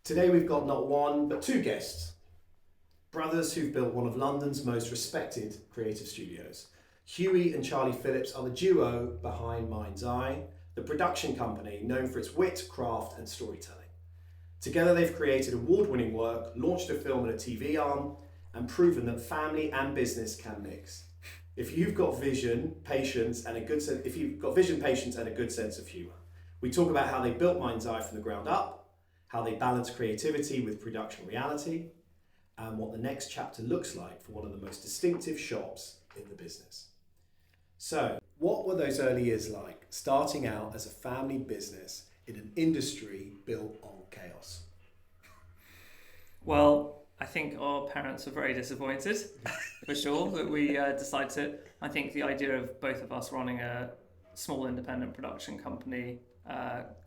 Today we've got not one, but two guests. Brothers who've built one of London's most respected creative studios. Hughie and Charlie Phillips are the duo behind MindsEye, the production company known for its wit, craft and storytelling. Together they've created award-winning work, launched a film and a TV arm, and proven that family and business can mix. If you've got vision, patience and a good sense of humour. We talk about how they built MindsEye from the ground up, how they balance creativity with production reality, and what the next chapter looks like for one of the most distinctive shops in the business. So, what were those early years like, starting out as a family business in an industry built on chaos? Well, I think our parents were very disappointed, for sure, that we decided to. I think the idea of both of us running a small independent production company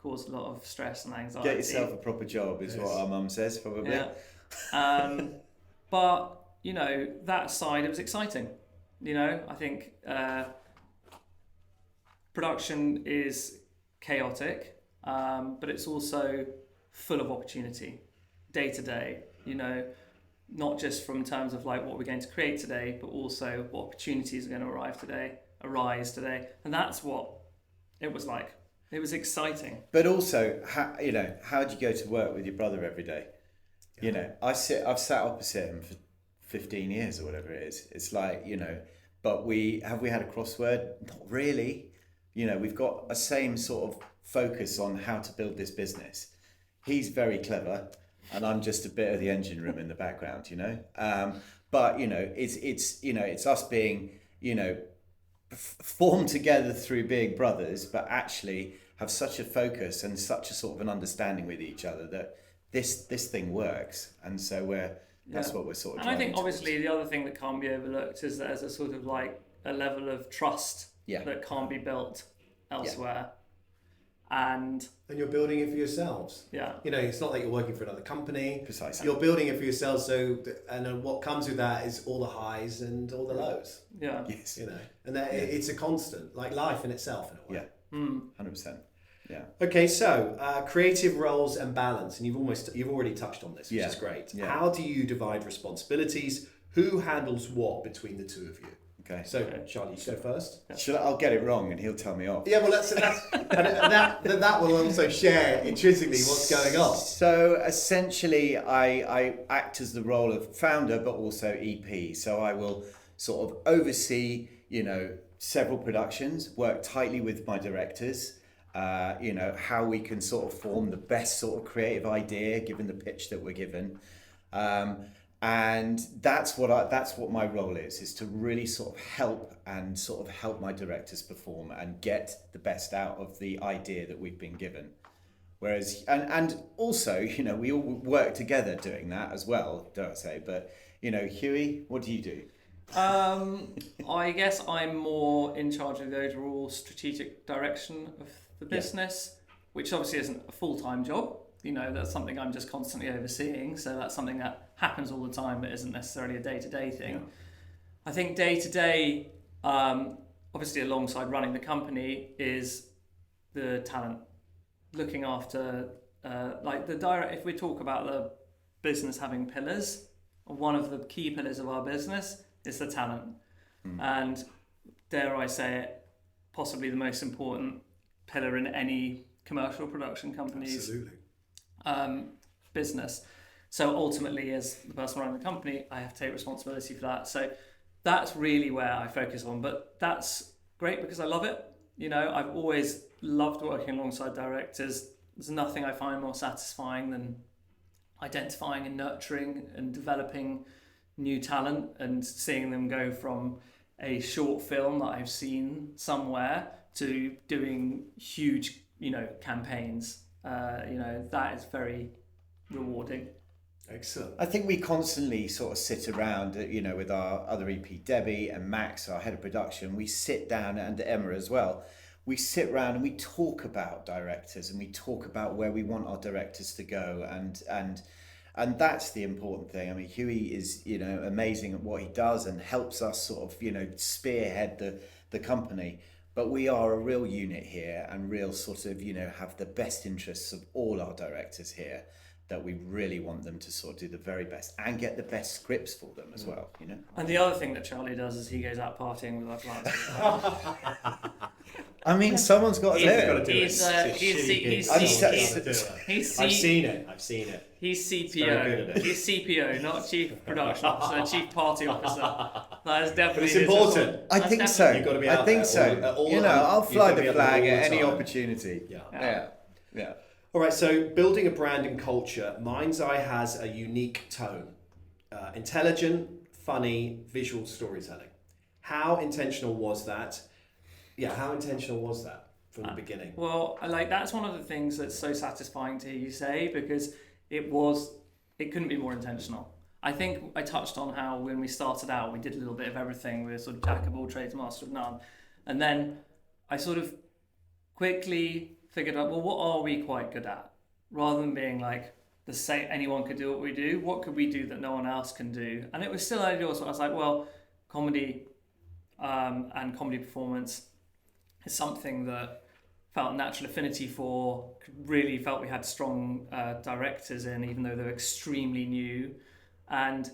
caused a lot of stress and anxiety. Get yourself a proper job is what our mum says, probably. Yeah. But, you know, that side, it was exciting. You know, I think production is chaotic, but it's also full of opportunity, day to day, you know, not just from terms of like what we're going to create today, but also what opportunities are going to arise today. And that's what it was like. It was exciting. But also, how do you go to work with your brother every day? You know, I've sat opposite him for 15 years or whatever it is. It's like, you know, but have we had a crossword? Not really. You know, we've got a same sort of focus on how to build this business. He's very clever, and I'm just a bit of the engine room in the background, you know. But you know, it's us being, you know, formed together through being brothers, but actually have such a focus and such a sort of an understanding with each other that this thing works, and so that's what we're sort of. And I think obviously the other thing that can't be overlooked is that there's a sort of like a level of trust that can't be built elsewhere. And you're building it for yourselves. Yeah. You know, it's not like you're working for another company. Precisely. You're building it for yourselves. And what comes with that is all the highs and all the lows. Yeah. Yes. You know, and it's a constant, like life in itself in a way. Yeah. 100%. Yeah. Okay, so creative roles and balance, and you've already touched on this, which is great. Yeah. How do you divide responsibilities? Who handles what between the two of you? Okay. So, Charlie, you go first. I'll get it wrong and he'll tell me off. Yeah, well, that will also share intrinsically what's going on. So essentially, I act as the role of founder, but also EP. So I will sort of oversee, you know, several productions, work tightly with my directors. You know, how we can sort of form the best sort of creative idea given the pitch that we're given. And that's what my role is to really sort of help my directors perform and get the best out of the idea that we've been given. Whereas, and also, you know, we all work together doing that as well, don't I say? But, you know, Hughie, what do you do? I guess I'm more in charge of the overall strategic direction of the business, which obviously isn't a full-time job. You know, that's something I'm just constantly overseeing. So that's something that happens all the time, but isn't necessarily a day-to-day thing. Yeah. I think day-to-day, obviously alongside running the company, is the talent. Looking after, if we talk about the business having pillars, one of the key pillars of our business is the talent. And dare I say it, possibly the most important pillar in any commercial production company's business. So ultimately, as the person running the company, I have to take responsibility for that. So that's really where I focus on. But that's great because I love it. You know, I've always loved working alongside directors. There's nothing I find more satisfying than identifying and nurturing and developing new talent and seeing them go from a short film that I've seen somewhere to doing huge, you know, campaigns. You know, that is very rewarding. Excellent. I think we constantly sort of sit around, you know, with our other EP, Debbie and Max, our head of production. We sit down, and Emma as well. We sit around and we talk about directors and we talk about where we want our directors to go, and that's the important thing. I mean, Hughie is, you know, amazing at what he does and helps us sort of, you know, spearhead the company. But we are a real unit here and real sort of, you know, have the best interests of all our directors here. that we really want them to sort of do the very best and get the best scripts for them as well, you know. And the other thing that Charlie does is he goes out partying with our clients. I mean, someo's got to do it. I've seen it. He's very good at CPO. it. He's CPO, not Chief Production Officer, Chief Party Officer. That is definitely. But it's important. I think so. You've got to be out I think there so. all You know, I'll fly the flag at any time. opportunity. Yeah. All right, so building a brand and culture, MindsEye has a unique tone. Intelligent, funny, visual storytelling. How intentional was that? Yeah, how intentional was that from the beginning? Well, that's one of the things that's so satisfying to hear you say, because it couldn't be more intentional. I think I touched on how when we started out, we did a little bit of everything. We were sort of jack of all trades, master of none. And then I sort of quickly figured out, well, what are we quite good at? Rather than being like the same, anyone could do what we do, what could we do that no one else can do? And it was still ideal. So I was like, well, comedy and comedy performance is something that felt natural affinity for, really felt we had strong directors in, even though they're extremely new. And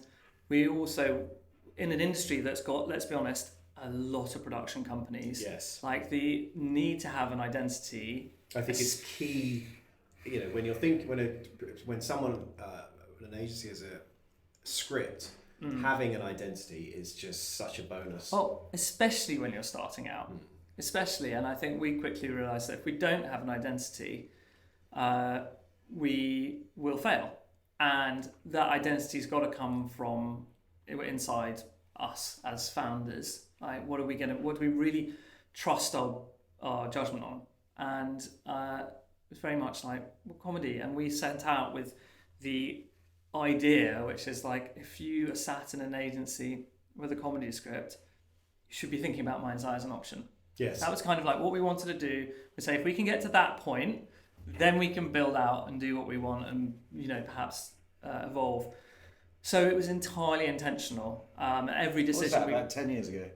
we also, in an industry that's got, let's be honest, a lot of production companies. Yes. Like the need to have an identity. I think it's key, you know, when you're thinking, when someone, an agency has a script, having an identity is just such a bonus. Oh, especially when you're starting out. Especially, and I think we quickly realised that if we don't have an identity, we will fail. And that identity's got to come from inside us as founders. Like, what do we really trust our judgment on? And it's very much like comedy. And we set out with the idea, which is like, if you are sat in an agency with a comedy script, you should be thinking about MindsEye as an option. Yes. That was kind of like what we wanted to do. We say, if we can get to that point, then we can build out and do what we want and, you know, perhaps evolve. So it was entirely intentional. Every decision. What was that, about 10 years ago?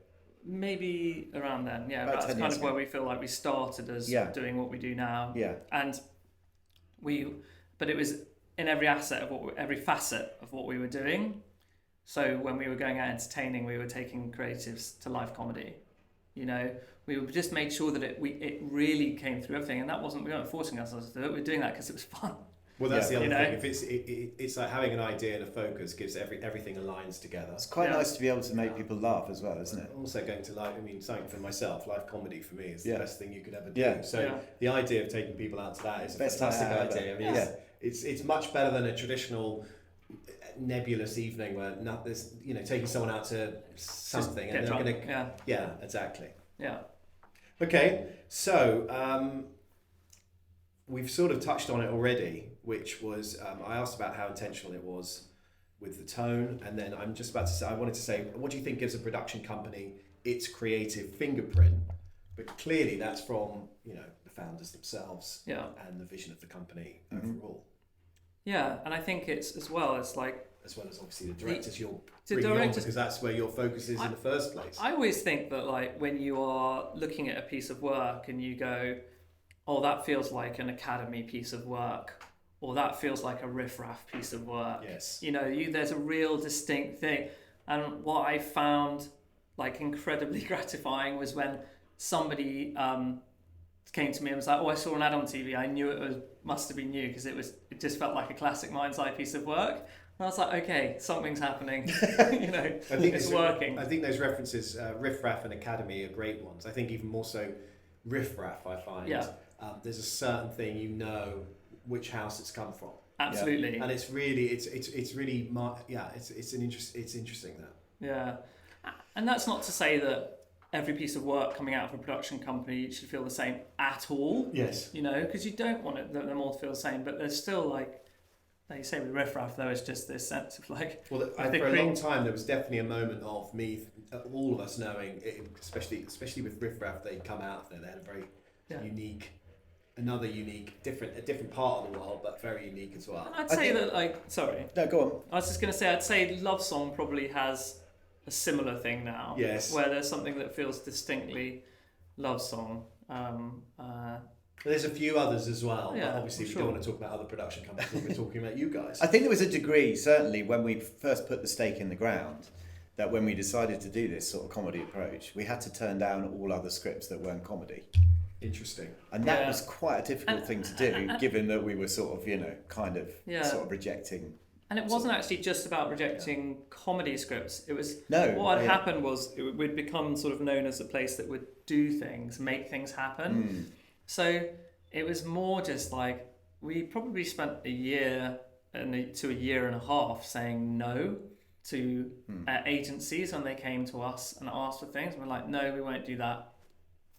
Maybe around then, yeah. About That's 10 kind years of where we feel like we started as doing what we do now. Yeah. And but it was in every facet of what we were doing. So when we were going out entertaining, we were taking creatives to live comedy. You know, we just made sure that it really came through everything, and we weren't forcing ourselves to do it. We were doing that because it was fun. Well, that's the other thing. If it's like having an idea and a focus gives everything aligns together. It's quite nice to be able to make people laugh as well, isn't it? Also going to something for myself, live comedy for me is the best thing you could ever do. Yeah. So the idea of taking people out to that is a fantastic idea. I mean, it's much better than a traditional nebulous evening where there's, you know, taking someone out to something and they're going to exactly. Yeah. Okay, so we've sort of touched on it already, which was I asked about how intentional it was with the tone, and then I wanted to say, what do you think gives a production company its creative fingerprint? But clearly that's from, you know, the founders themselves and the vision of the company overall. Yeah, and I think it's as well as obviously the directors you're bringing on, because that's where your focus is in the first place. I always think that, like, when you are looking at a piece of work and you go, oh, that feels like an academy piece of work, or that feels like a riff-raff piece of work. Yes. You know, there's a real distinct thing. And what I found like incredibly gratifying was when somebody came to me and was like, oh, I saw an ad on TV. I knew must have been you, because it just felt like a classic MindsEye piece of work. And I was like, okay, something's happening. You know, I think it's working. I think those references, Riff Raff and Academy, are great ones. I think even more so Riff Raff, I find. Yeah. There's a certain thing, you know which house it's come from. Absolutely. And it's really, it's interesting that. Yeah. And that's not to say that every piece of work coming out of a production company should feel the same at all. Yes. You know, because you don't want them all to feel the same, but there's still, like you say with Riff Raff, though, it's just this sense of like... Well, for a long time, there was definitely a moment of me, all of us knowing, especially with Riff Raff, they'd come out there, they had a very unique, a different part of the world, but very unique as well. And I'd say that, sorry. No, go on. I was just going to say, I'd say Love Song probably has a similar thing now. Yes. Where there's something that feels distinctly Love Song. There's a few others as well, Yeah, but obviously we don't want to talk about other production companies. We're talking about you guys. I think there was a degree, certainly, when we first put the stake in the ground, that when we decided to do this sort of comedy approach, we had to turn down all other scripts that weren't comedy. Interesting. And that was quite a difficult thing to do, given that we were sort of, kind of sort of rejecting. And it wasn't actually just about rejecting comedy scripts. It was what had happened was we'd become sort of known as a place that would do things, make things happen. So it was more just like we probably spent a year to a year and a half saying no to agencies when they came to us and asked for things. We're like, no, we won't do that.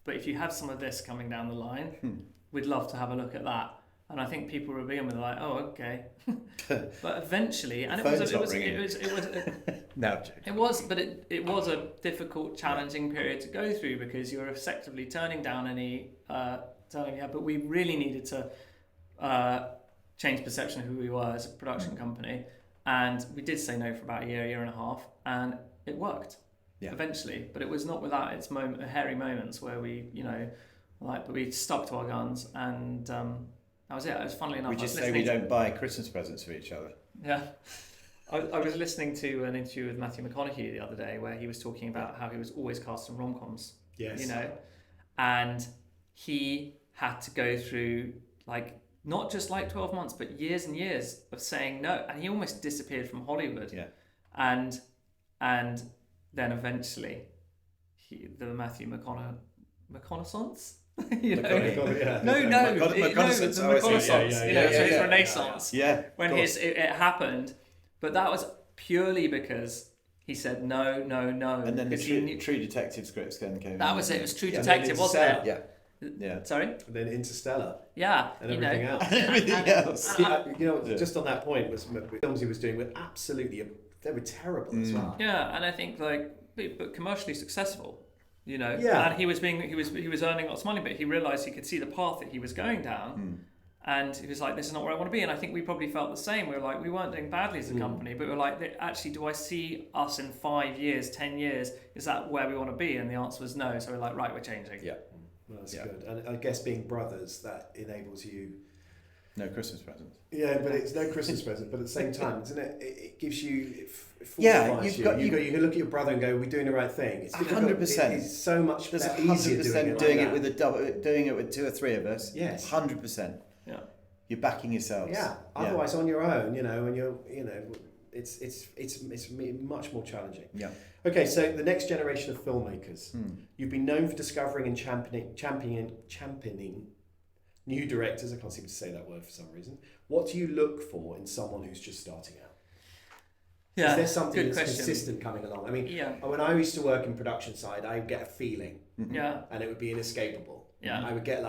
But if you have some of this coming down the line, we'd love to have a look at that. And I think people were being like, oh, okay. But eventually, and it was a difficult, challenging period to go through because you're effectively turning down any but we really needed to change perception of who we were as a production company. And we did say no for about a year and a half, and it worked eventually. But it was not without its hairy moments where we, but we stuck to our guns, and that was it. It was funnily enough. We just say we don't buy Christmas presents for each other. Yeah. I was listening to an interview with Matthew McConaughey the other day where he was talking about how he was always cast in rom-coms. Yes. And he had to go through not just 12 months, but years and years of saying no. And he almost disappeared from Hollywood. Yeah. And then eventually, the Matthew reconnaissance. The reconnaissance. So his renaissance. Yeah. When it happened, but that was purely because he said no. And then the True Detective scripts then came. That was it. It was True Detective, wasn't it? Yeah. Sorry? And then Interstellar. Yeah. And everything else. Everything else. Just on that point, was films he was doing were they were terrible as well. Yeah, and I think but commercially successful. Yeah. And he was earning lots of money, but he realised he could see the path that he was going down. And he was like, this is not where I want to be. And I think we probably felt the same. We were like, we weren't doing badly as a company, but we were like, actually, do I see us in 5 years, 10 years? Is that where we want to be? And the answer was no. So we're like, right, we're changing. Yeah. Well, that's good. And I guess being brothers, that enables you... No Christmas presents. Yeah, but it's no Christmas present. But at the same time, isn't it? It gives you... You can look at your brother and go, we're doing the right thing. It's 100%. It's so much There's easier 100% doing it with doing it with two or three of us. Yes. 100%. Yeah. You're backing yourselves. Yeah. Otherwise, on your own, when you're, it's much more challenging. Yeah. Okay, so the next generation of filmmakers. You've been known for discovering and championing new directors. I can't seem to say that word for some reason. What do you look for in someone who's just starting out? Yeah, is there something good that's question. consistent coming along? I mean, when I used to work in production side, I would get a feeling. Yeah. And it would be inescapable. Yeah. I would get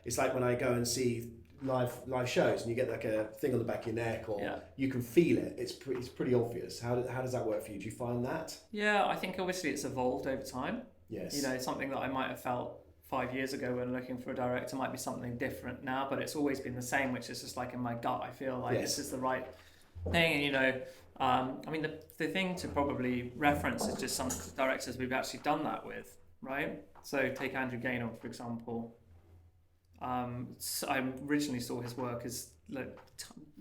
it's like when I go and see live shows and you get a thing on the back of your neck, or you can feel it. It's pretty obvious. How does that work for you? Do you find that? Yeah, I think obviously it's evolved over time. Yes. Something that I might have felt 5 years ago when looking for a director might be something different now, but it's always been the same, which is just in my gut, I feel like this is the right thing. And I mean, the thing to probably reference is just some directors we've actually done that with, right? So take Andrew Gaynor, for example. So I originally saw his work as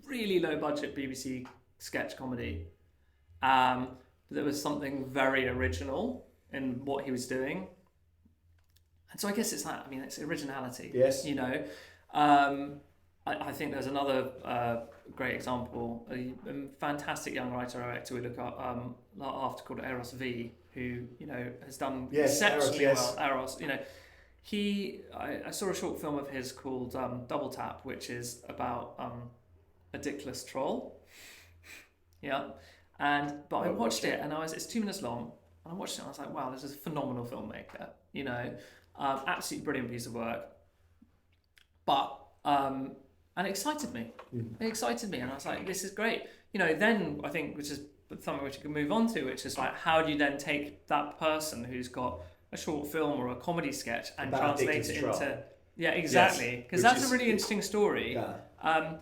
really low budget BBC sketch comedy. But there was something very original in what he was doing. And so I guess it's that. I mean, it's originality. Yes. I think there's another great example, a fantastic young writer-director we look at after called Eros V, who has done exceptionally well. Eros, I saw a short film of his called Double Tap, which is about a dickless troll. Yeah, but I watched it and it's 2 minutes long, and I watched it and I was like, wow, this is a phenomenal filmmaker. Absolutely brilliant piece of work. But and it excited me. It excited me, and I was like, this is great. Then I think, which is something which you can move on to, which is how do you then take that person who's got a short film or a comedy sketch and translate it into... Yeah, exactly. Because that's a really interesting story. Yeah.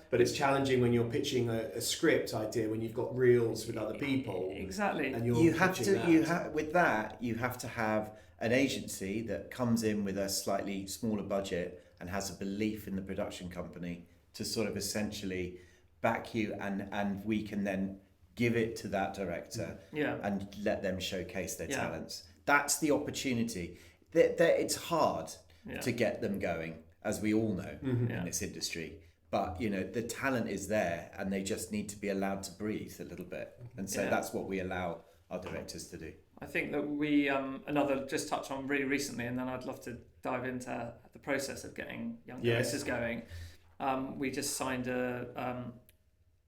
But it's challenging when you're pitching a script idea, when you've got reels with other people. Exactly. And you have to have an agency that comes in with a slightly smaller budget and has a belief in the production company to sort of essentially back you, and we can then give it to that director and let them showcase their talents. That's the opportunity. It's hard to get them going, as we all know in this industry. But, you know, the talent is there and they just need to be allowed to breathe a little bit. And so that's what we allow our directors to do. I think that we, another just touch on really recently, and then I'd love to dive into the process of getting young directors going. We just signed a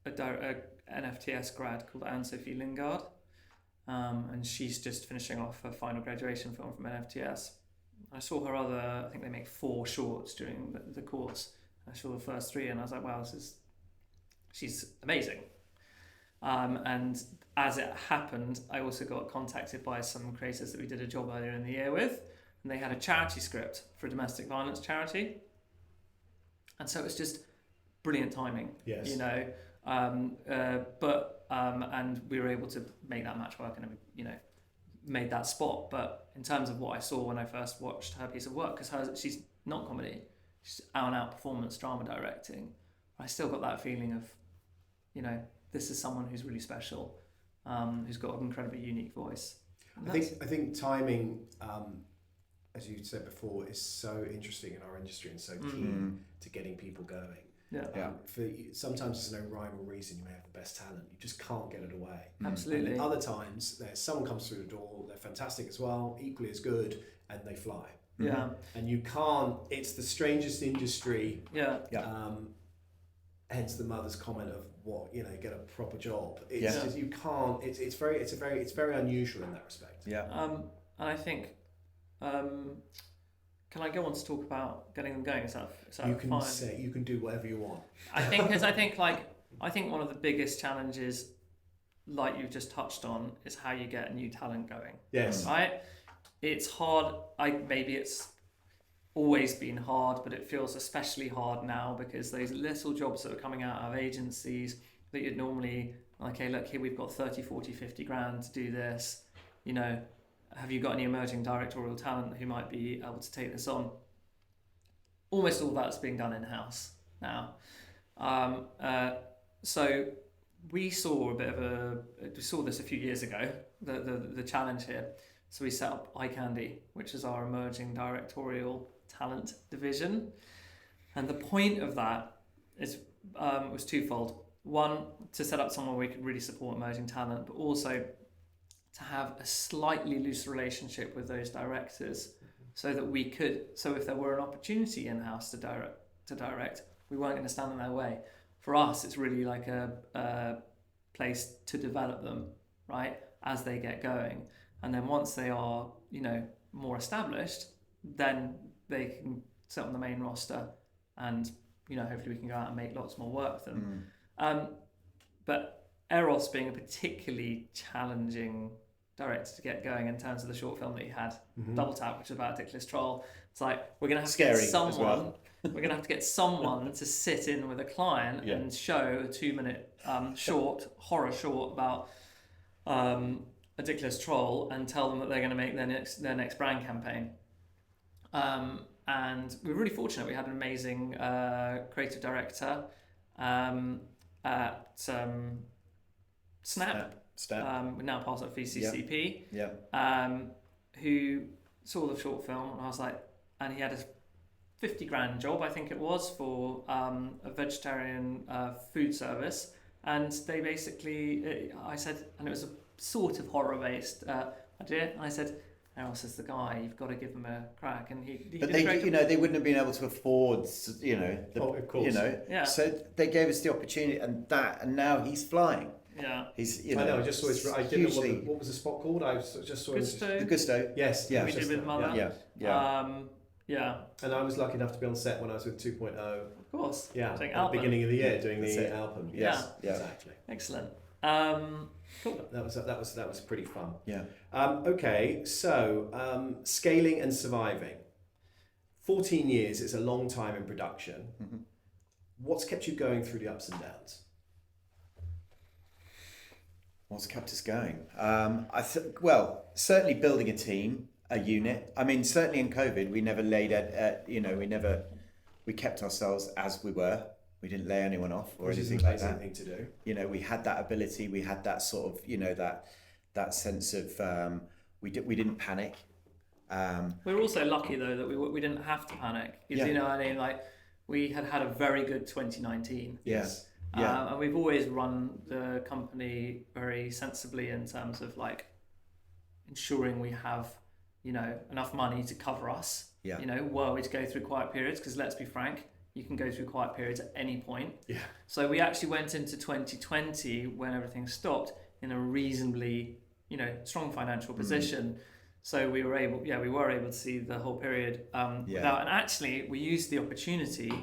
NFTS grad called Anne-Sophie Lingard, and she's just finishing off her final graduation film from NFTS. I saw her I think they make 4 shorts during the course. I saw the first 3 and I was like, wow, she's amazing. And as it happened, I also got contacted by some creators that we did a job earlier in the year with, and they had a charity script for a domestic violence charity. And so it's just brilliant timing, you know. And we were able to make that match work and, you know, made that spot. But in terms of what I saw when I first watched her piece of work, because she's not comedy, she's out and out performance drama directing, I still got that feeling of, you know, this is someone who's really special, who's got an incredibly unique voice. I think timing, as you said before, is so interesting in our industry and so key to getting people going. Sometimes there's no rhyme or reason. You may have the best talent, you just can't get it away. Absolutely. And other times, there's someone comes through the door, they're fantastic as well, equally as good, and they fly. Yeah. And you can't. It's the strangest industry. Hence the mother's comment of what, you know, get a proper job. It's just, you can't. It's very unusual in that respect. And I think. Can I go on to talk about getting them going? Is that you can fine? You can do whatever you want. I think one of the biggest challenges, like you've just touched on, is how you get new talent going. Yes. Right. It's hard. Maybe it's always been hard, but it feels especially hard now because those little jobs that are coming out of agencies that you'd normally, okay, look here, we've got 30, 40, 50 grand to do this. You know, have you got any emerging directorial talent who might be able to take this on? Almost all that's being done in-house now. So we saw we saw this a few years ago, the challenge here. So we set up Eye Candy, which is our emerging directorial talent division. And the point of that was twofold. One, to set up somewhere where we could really support emerging talent, but also to have a slightly loose relationship with those directors, so that we could, so if there were an opportunity in-house to direct, we weren't going to stand in their way. For us, it's really like a place to develop them, right, as they get going. And then once they are, you know, more established, then they can sit on the main roster and, you know, hopefully we can go out and make lots more work with them. But Eros being a particularly challenging director to get going in terms of the short film that he had, Double Tap, which is about a dickless troll. It's like, we're going to have to get someone, we're going to have to get someone to sit in with a client and show a 2-minute horror short about a dickless troll and tell them that they're going to make their next brand campaign. And we were really fortunate. We had an amazing creative director at Snap. We're now part of VCCP. Who saw the short film, and I was like, and he had a 50 grand job, I think it was, for a vegetarian food service. And they basically, I said, and it was a sort of horror based idea, and I said, Eros is the guy, you've got to give him a crack. And he but they, you know, they wouldn't have been able to afford, you know, of course. You know, so they gave us the opportunity, and now he's flying. Yeah, he's, you know, I know. I just saw his. I didn't know what was the spot called. I just saw the Gusto. Yes, we did with Mother. Yeah. And I was lucky enough to be on set when I was with 2.0. Of course. Yeah. At the beginning of the year, doing the album. Yes. Yeah. Exactly. Excellent. Cool. That was pretty fun. Yeah. Okay. So scaling and surviving. 14 years is a long time in production. What's kept you going through the ups and downs? What's kept us going? Well, certainly building a team, a unit. I mean, certainly in COVID, we never laid we never we kept ourselves as we were. We didn't lay anyone off or Which is anything an like that. amazing thing to do. You know, we had that ability. We had that sort of, you know, that sense of we didn't panic. We're also lucky though that we didn't have to panic. Because, you know, I mean, like we had a very good 2019. Yes. And we've always run the company very sensibly in terms of like ensuring we have, you know, enough money to cover us. Yeah. You know, were we to go through quiet periods, because let's be frank, you can go through quiet periods at any point. Yeah. So we actually went into 2020 when everything stopped in a reasonably, you know, strong financial position. So we were able to see the whole period without, and actually we used the opportunity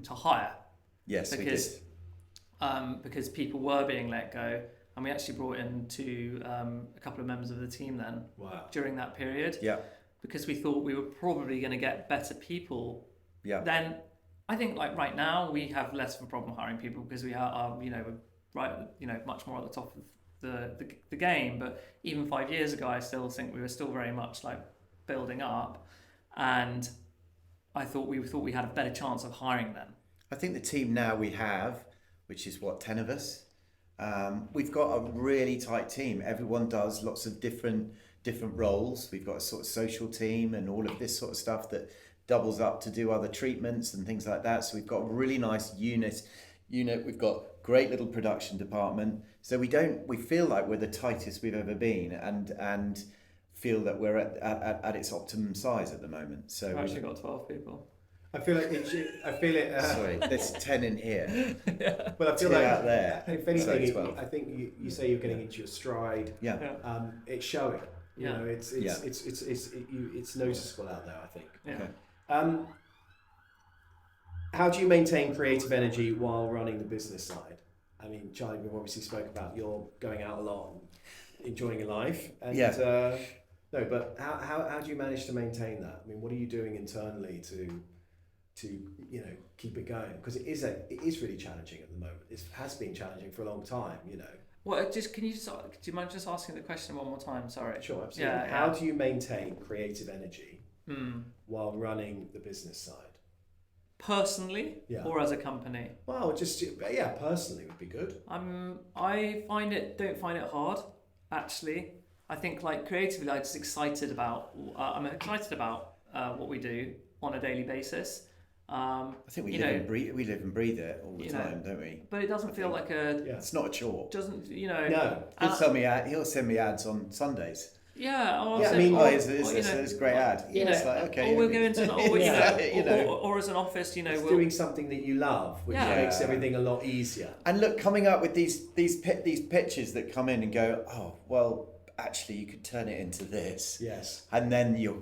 to hire. Yes, because because people were being let go, and we actually brought in a couple of members of the team then. Wow. During that period. Yeah. Because we thought we were probably going to get better people. Yeah. Then I think like right now we have less of a problem hiring people because we are much more at the top of the game. But even 5 years ago, I still think we were still very much like building up, and I thought we had a better chance of hiring them. I think the team now we have, which is 10 of us, we've got a really tight team. Everyone does lots of different roles. We've got a sort of social team and all of this sort of stuff that doubles up to do other treatments and things like that. So we've got a really nice unit. We've got great little production department. So we feel like we're the tightest we've ever been, and feel that we're at its optimum size at the moment. So We've actually got 12 people. I feel it. Sorry, there's 10 in here. But I feel 2 like out there. if anything, So 12. I think you say you're getting into your stride. Yeah. It's showing. You Yeah. know, it's noticeable out there, I think. Yeah. Okay. How do you maintain creative energy while running the business side? I mean, Charlie, we've obviously spoke about you're going out a lot and enjoying your life. And, no, but how do you manage to maintain that? I mean, what are you doing internally to keep it going? Because it is really challenging at the moment. It has been challenging for a long time, you know. Well, do you mind just asking the question one more time? Sorry. Sure, absolutely. Yeah, How do you maintain creative energy while running the business side? Personally, or as a company? Well, personally would be good. I don't find it hard, actually. I think like creatively, I'm just excited about. I'm excited about what we do on a daily basis. I think we live and breathe it all the time, don't we? But it doesn't feel like it's not a chore. Doesn't No. He'll send me ads on Sundays. Yeah. It's a great ad. It's like, okay. Or we'll go into or as an office, it's doing something that you love, which makes everything a lot easier. And look, coming up with these pitches that come in and go, oh well, actually you could turn it into this. Yes. And then your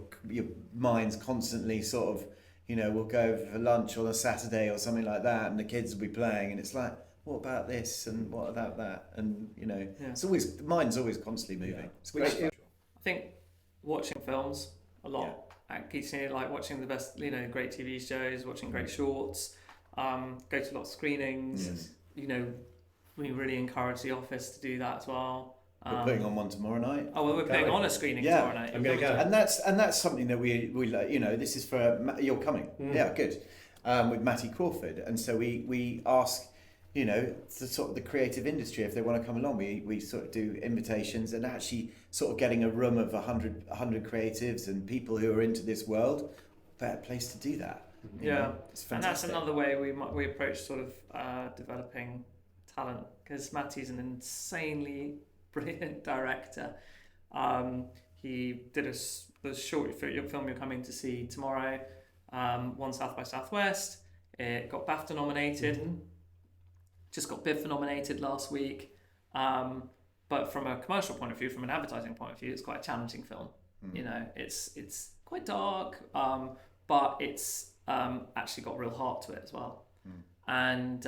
mind's constantly sort of, we'll go over for lunch on a Saturday or something like that, and the kids will be playing, and it's like, what about this and what about that? And it's always, the mind's always constantly moving. It's great. I think watching films a lot. Like watching the best, great TV shows, watching great shorts, go to a lot of screenings. Yes. We really encourage the office to do that as well. We're putting on one tomorrow night. Oh well, we're putting on a screening tomorrow night. I'm going to go. And that's something that we this is for you're coming. Yeah, good. With Matty Crawford, and so we ask, the sort of the creative industry if they want to come along. We sort of do invitations, and actually sort of getting a room of 100 creatives and people who are into this world. Better place to do that. It's fantastic. And that's another way we approach sort of developing talent, because Matty's an insanely brilliant director. He did the short film you're coming to see tomorrow, won South by Southwest. It got BAFTA nominated. Just got BIFTA nominated last week. But from a commercial point of view, from an advertising point of view, it's quite a challenging film. It's quite dark, but it's actually got real heart to it as well. And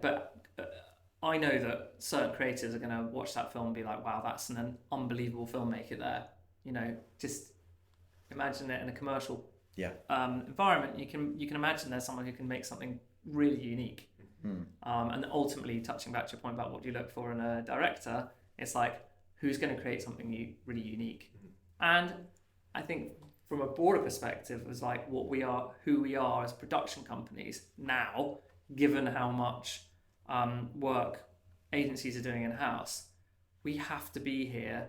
but I know that certain creators are going to watch that film and be like, wow, that's an unbelievable filmmaker there. Just imagine it in a commercial environment. You can imagine there's someone who can make something really unique. And ultimately, touching back to your point about what do you look for in a director, it's like, who's going to create something really unique? And I think from a broader perspective was like what we are, who we are as production companies now, given how much work agencies are doing in-house. We have to be here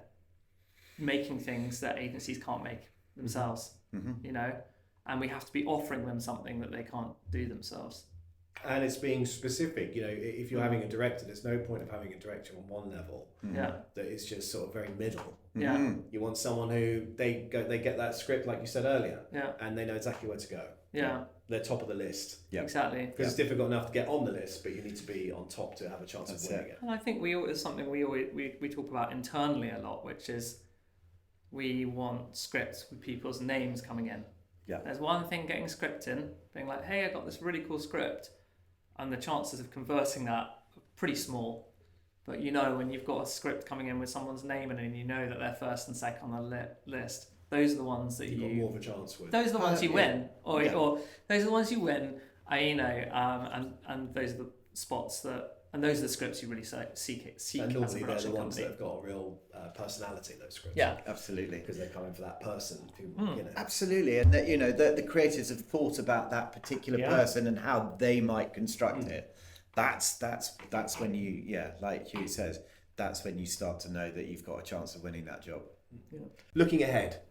making things that agencies can't make themselves, you know, and we have to be offering them something that they can't do themselves. And it's being specific, you know, if you're having a director, there's no point of having a director on one level that is just sort of very middle. You want someone who they get that script, like you said earlier, and they know exactly where to go. They're top of the list. Exactly. Because it's difficult enough to get on the list, but you need to be on top to have a chance of winning it. And I think it's something we talk about internally a lot, which is we want scripts with people's names coming in. There's one thing getting a script in, being like, hey, I got this really cool script, and the chances of converting that are pretty small. But you know, when you've got a script coming in with someone's name in it, and you know that they're first and second on the list, those are the ones that you've got more of a chance with. Those are the ones you win, or those are the ones you win. You know, and those are the spots that, and those are the scripts you really seek and normally as a they're production the ones company. that have got a real personality. Those scripts. Yeah, absolutely. Because they're coming for that person. Who, you know. Absolutely, and that, you know, the creators have thought about that particular person and how they might construct it. That's when you, like Hugh says, that's when you start to know that you've got a chance of winning that job. Looking ahead,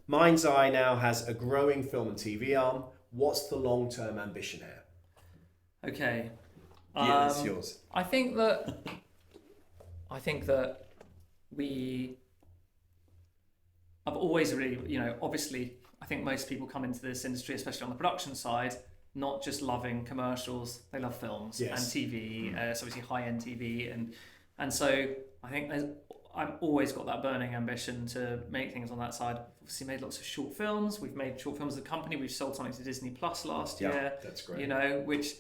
MindsEye now has a growing film and TV arm. What's the long-term ambition here? Okay. It's yours. I think that I've always really, you know, obviously, I think most people come into this industry, especially on the production side, not just loving commercials, they love films and TV. It's obviously high-end TV, and so I think I've always got that burning ambition to make things on that side. Obviously made lots of short films. We've made short films as a company. We've sold something to Disney Plus last year. That's great. You know, which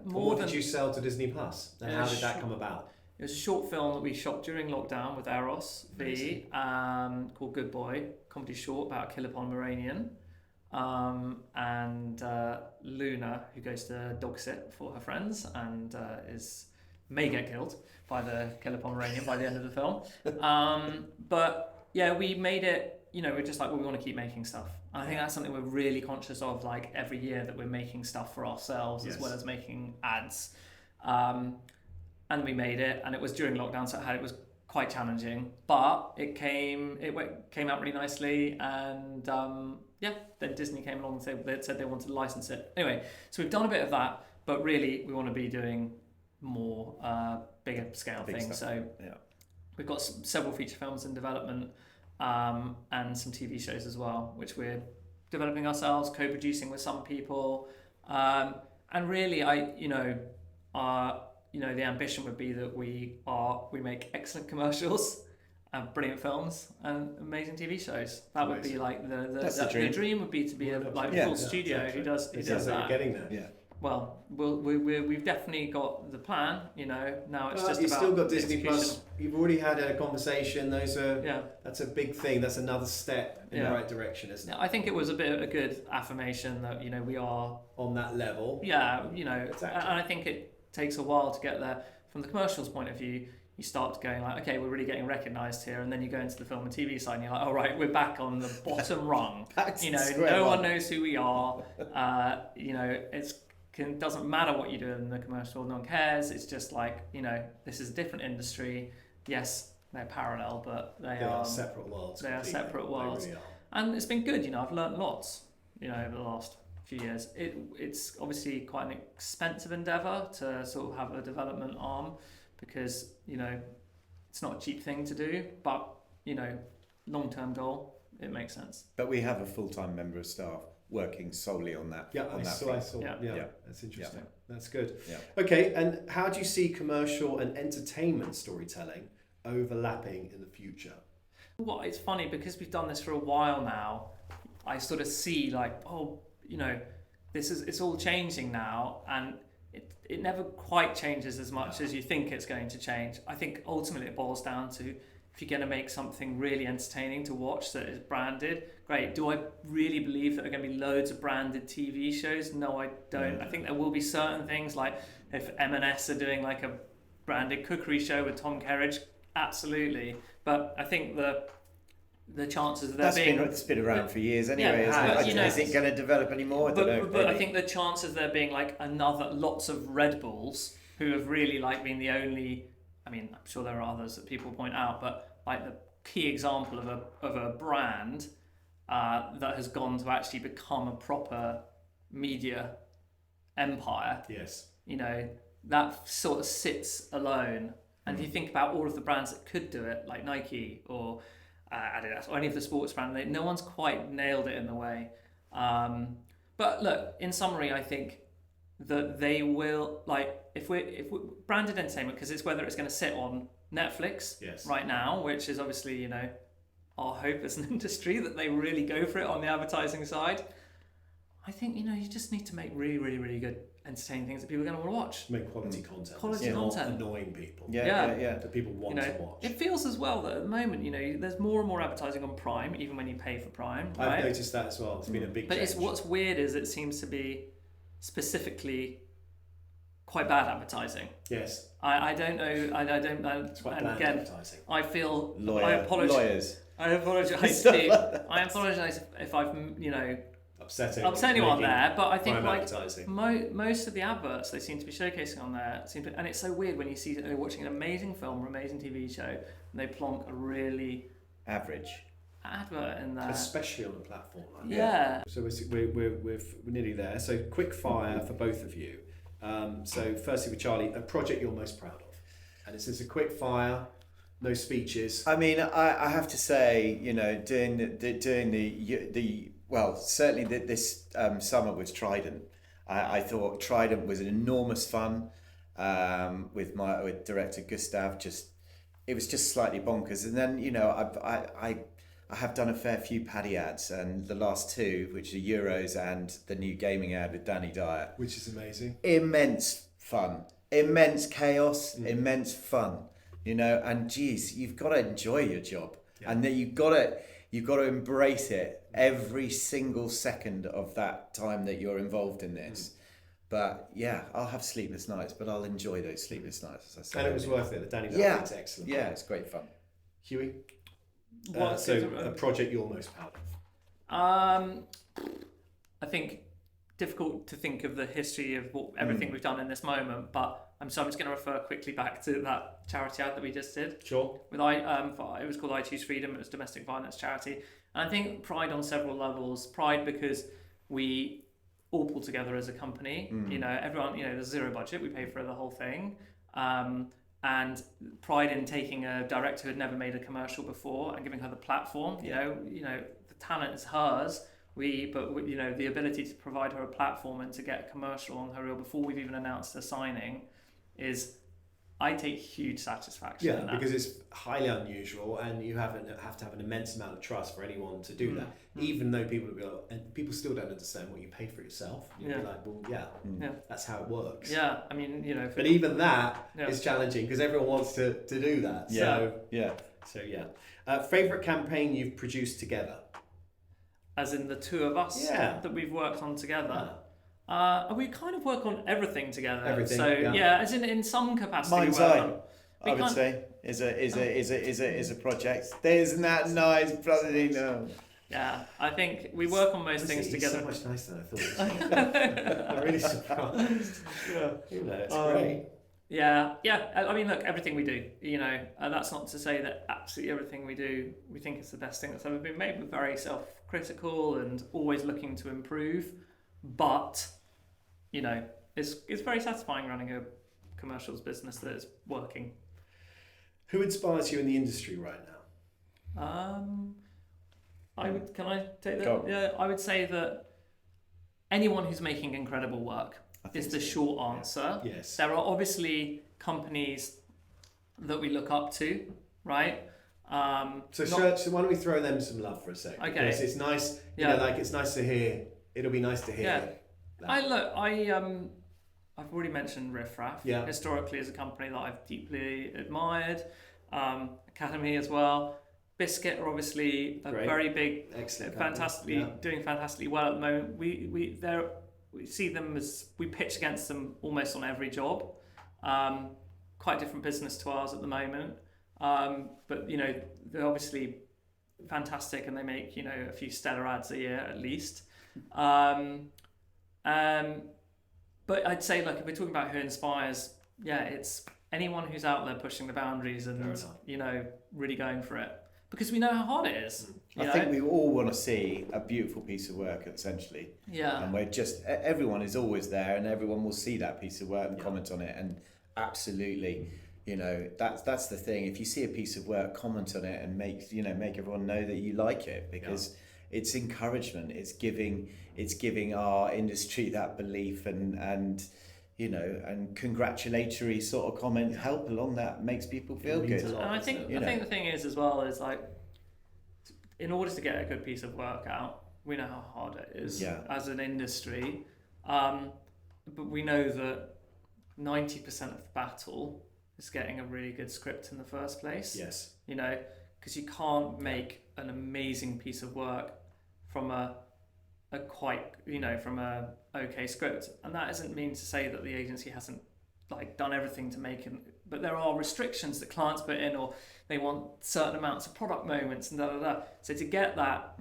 what did you sell to Disney Plus? And how did that come about? It was a short film that we shot during lockdown with Eros V, called Good Boy, comedy short about a killer Pomeranian. And Luna, who goes to dog sit for her friends and may get killed by the killer Pomeranian by the end of the film. But yeah, we made it, you know, we're just like, well, we want to keep making stuff. And I think that's something we're really conscious of, like every year that we're making stuff for ourselves as well as making ads. And we made it, and it was during lockdown, so it was quite challenging, but it came out really nicely, and then Disney came along and said they wanted to license it. Anyway, so we've done a bit of that, but really we want to be doing more bigger scale things. Stuff. So we've got several feature films in development, and some TV shows as well, which we're developing ourselves, co-producing with some people, and really the ambition would be that we make excellent commercials and brilliant films and amazing TV shows. That would be like the dream would be to be a full studio who does that. You're getting there. Yeah. Well, we've definitely got the plan. You know, now it's just you've about still got Disney execution. Plus. You've already had a conversation. That's a big thing. That's another step in the right direction, isn't it? I think it was a good affirmation that, you know, we are on that level. Yeah, you know, and I think it takes a while to get there. From the commercials point of view, you start going like, okay, we're really getting recognised here, and then you go into the film and TV side and you're like, all right, we're back on the bottom rung. You know, no one knows who we are. You know, doesn't matter what you do in the commercial, no one cares. It's just like, you know, this is a different industry. Yes, they're parallel, but they are separate worlds. They are separate worlds. Really are. And it's been good, you know, I've learned lots, you know, over the last few years. It's obviously quite an expensive endeavour to sort of have a development arm, because, you know, it's not a cheap thing to do, but, you know, long-term goal, it makes sense. But we have a full-time member of staff working solely on that. I saw. That's interesting. Yeah. That's good. Yeah. Okay, and how do you see commercial and entertainment storytelling overlapping in the future? Well, it's funny because we've done this for a while now. I sort of see like, oh, you know, it's all changing now, and it never quite changes as much as you think it's going to change. I think ultimately it boils down to, if you're going to make something really entertaining to watch that is branded, great. Do I really believe that there are going to be loads of branded TV shows? No, I don't. I think there will be certain things, like if M&S are doing like a branded cookery show with Tom Kerridge, absolutely. But I think the the chances of there It's been around for years anyway, Yeah, isn't it? Is it going to develop anymore? I don't know. But I think the chances of there being like lots of Red Bulls who have really like been the only. I mean, I'm sure there are others that people point out, but like the key example of a brand that has gone to actually become a proper media empire. Yes. You know, that sort of sits alone. And if you think about all of the brands that could do it, like Nike or Adidas or any of the sports brands, no one's quite nailed it in the way. But look, in summary, I think that they will, like, if we're branded entertainment, because it's whether it's going to sit on Netflix right now, which is obviously, you know, our hope as an industry that they really go for it on the advertising side. I think, you know, you just need to make really, really, really good entertaining things that people are going to want to watch. Make quality content. Quality content. Not annoying people. Yeah. That people want to watch. It feels as well that at the moment, you know, there's more and more advertising on Prime, even when you pay for Prime. Right? I've noticed that as well. It's been a big change. But what's weird is it seems to be specifically quite bad advertising. Yes. I don't know. I don't know. It's quite and bland again, advertising. I feel. Lawyers. I apologise to you. I apologise if I've, you know, upset anyone there, but I think like advertising. most of the adverts they seem to be showcasing on there and it's so weird when you see that they're watching an amazing film or amazing TV show and they plonk a really average advert in there, especially on a platform like that. Yeah. So we're nearly there. So quick fire for both of you. So firstly with Charlie, a project you're most proud of, and it's just a quick fire. No speeches. I mean, I have to say, you know, doing the well, certainly this summer was Trident. I thought Trident was an enormous fun with director Gustav. It was just slightly bonkers. And then, you know, I have done a fair few Paddy ads, and the last two, which are Euros and the new gaming ad with Danny Dyer, which is amazing. Immense fun, immense chaos, immense fun. You know, and geez, you've got to enjoy your job, and that you've got to embrace it every single second of that time that you're involved in this. But yeah, I'll have sleepless nights, but I'll enjoy those sleepless nights, as I say. And it was worth it. The Danny Dyer was excellent. Yeah, it's great fun. Hughie, so a project you're most proud of? I think difficult to think of the history of everything we've done in this moment, but I'm just going to refer quickly back to that charity ad that we just did. Sure. With it was called I Choose Freedom. It was a domestic violence charity, and I think pride on several levels. Pride because we all pull together as a company. You know, everyone. You know, there's zero budget. We pay for the whole thing, and pride in taking a director who had never made a commercial before and giving her the platform. You know, the talent is hers. But you know, the ability to provide her a platform and to get a commercial on her reel before we've even announced her signing is, I take huge satisfaction in that. Because it's highly unusual, and you have to have an immense amount of trust for anyone to do that. Even though people still don't understand what you pay for yourself. You'll be like, well, that's how it works. Yeah, I mean, you know. But even that is challenging because everyone wants to do that. Favorite campaign you've produced together? As in the two of us that we've worked on together. We kind of work on everything together. Everything. So as in some capacity. MindsEye, I would say, is a project. Isn't that nice, brotherly? No. Yeah, I think we work on most things together. So much nicer than I thought. I'm really surprised. It's great. Yeah. I mean, look, everything we do, you know, that's not to say that absolutely everything we do, we think it's the best thing that's ever been made. We're very self-critical and always looking to improve. But, you know, it's very satisfying running a commercials business that is working. Who inspires you in the industry right now? Can I take that? Go. Yeah, I would say that anyone who's making incredible work is the short answer. Yes. There are obviously companies that we look up to, right? So why don't we throw them some love for a second? Okay. Because it's nice, you know, like it's nice to hear. It'll be nice to hear. Yeah. I've already mentioned Riff Raff. Yeah. Historically, as a company that I've deeply admired. Academy as well. Biscuit are obviously a very big, excellent, doing fantastically well at the moment. We see them as, we pitch against them almost on every job. Quite different business to ours at the moment. But you know, they're obviously fantastic, and they make a few stellar ads a year at least. But I'd say, like, if we're talking about who inspires, it's anyone who's out there pushing the boundaries and really going for it, because we know how hard it is. I think we all want to see a beautiful piece of work, essentially. Yeah. And everyone is always there, and everyone will see that piece of work and comment on it. And absolutely, that's the thing. If you see a piece of work, comment on it and make everyone know that you like it, because it's encouragement. It's giving our industry that belief and congratulatory sort of comment help along that makes people feel good. And I think the thing is as well is, like, in order to get a good piece of work out, we know how hard it is as an industry, but we know that 90% of the battle is getting a really good script in the first place. Yes. Because you can't make an amazing piece of work from a okay script, and that doesn't mean to say that the agency hasn't done everything to make it, but there are restrictions that clients put in, or they want certain amounts of product moments and so to get that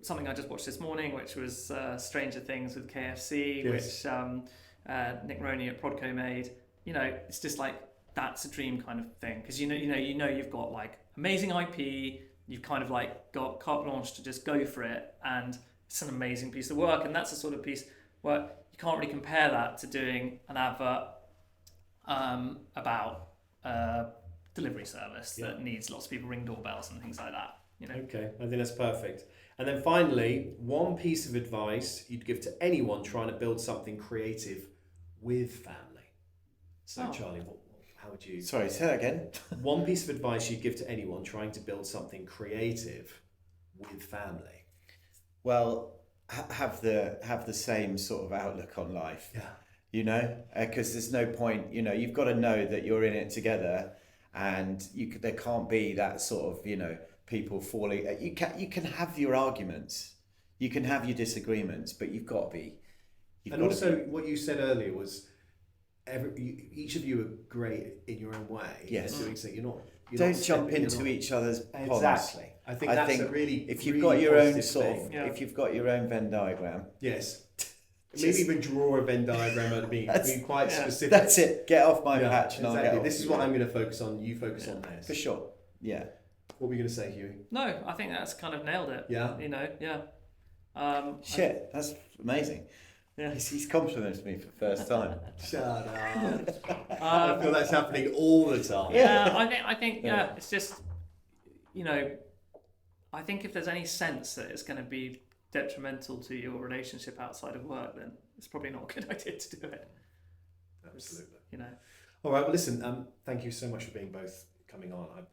something I just watched this morning, which was Stranger Things with KFC, which Nick Roney at Prodco made. It's just like, that's a dream kind of thing, because you've got like amazing IP, you've kind of like got carte blanche to just go for it, and it's an amazing piece of work. And that's the sort of piece where you can't really compare that to doing an advert about a delivery service that needs lots of people ring doorbells and things like that. Okay, I think that's perfect. And then finally, one piece of advice you'd give to anyone trying to build something creative with family. So Charlie, how would you... Sorry, say that again. One piece of advice you'd give to anyone trying to build something creative with family. Well, have the same sort of outlook on life. Yeah. Because there's no point. You've got to know that you're in it together, and there can't be that sort of people falling. You can have your arguments, you can have your disagreements, but you've got to be. What you said earlier was, each of you are great in your own way. Yes. Doing so. Don't jump into each other's ponds. Exactly. I think that's a really, if you've really got your own positive if you've got your own Venn diagram. Yes. Maybe even draw a Venn diagram out of me. Be quite specific. That's it. Get off my patch, and I'll get off. This is what I'm going to focus on. You focus on theirs. For sure. Yeah. What were you going to say, Hughie? No, I think that's kind of nailed it. Yeah. That's amazing. Yeah. He's complimented me for the first time. Shut up. I feel that's happening all the time. Yeah, I think it's just, I think if there's any sense that it's going to be detrimental to your relationship outside of work, then it's probably not a good idea to do it. Absolutely. You know. All right. Well, listen. Thank you so much for coming on.